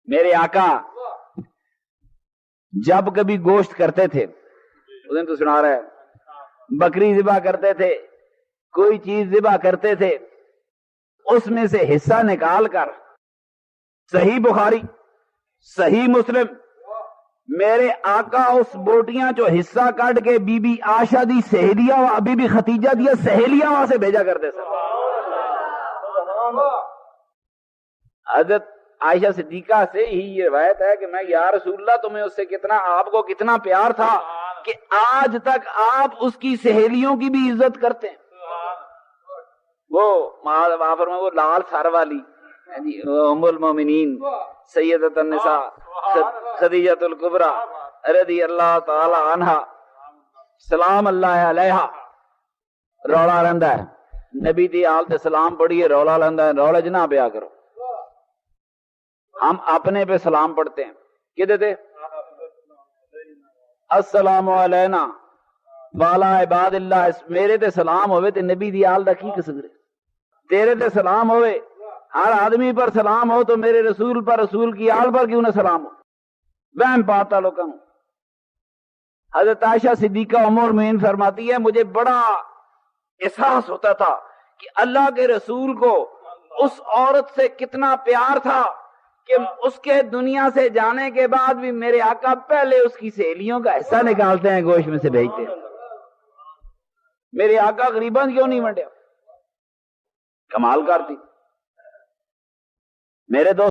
میرے آقا جب کبھی گوشت کرتے تھے، اس دن تو سنا رہا ہے، بکری ذبح کرتے تھے، کوئی چیز ذبح کرتے تھے، اس میں سے حصہ نکال کر صحیح بخاری صحیح مسلم میرے آقا اس بوٹیاں جو حصہ کٹ کے بی بی عائشہ دی سہیلیاں، بی بی خدیجہ دیا سہیلیاں وہاں سے بھیجا کرتے تھے۔ حضرت عائشہ صدیقہ سے ہی یہ روایت ہے کہ میں یا رسول اللہ تمہیں اس سے کتنا، آپ کو کتنا پیار تھا کہ آج تک آپ اس کی سہیلیوں کی بھی عزت کرتے ہیں۔ وہ لال سر والی ام المومنین سیدۃ النساء خدیجۃ الکبریٰ رضی اللہ تعالی عنہا سلام اللہ علیہا رولا رہندا ہے، نبی دی آل تے سلام پڑھیے رولا رہندا ہے، رولا جنہ پیا کرو۔ ہم اپنے پہ سلام پڑھتے ہیں، کہتے تھے السلام علینا والا عباد اللہ، میرے تے سلام ہوئے تے نبی دی آل دا کی قصور ہے؟ تیرے تے سلام ہوئے، ہر آدمی پر سلام ہو تو میرے رسول پر، رسول کی آل پر کیوں نہ سلام ہو؟ وہم پاتا لوگوں۔ حضرت عائشہ صدیقہ ام المؤمنین فرماتی ہے مجھے بڑا احساس ہوتا تھا کہ اللہ کے رسول کو اس عورت سے کتنا پیار تھا کہ اس کے دنیا سے جانے کے بعد بھی میرے آقا پہلے اس کی سہیلیوں کا حصہ نکالتے ہیں، گوشت میں سے بھیجتے ہیں۔ میرے آقا غریباں کیوں نہیں ونڈیا؟ کمال کرتی۔ میرے دوست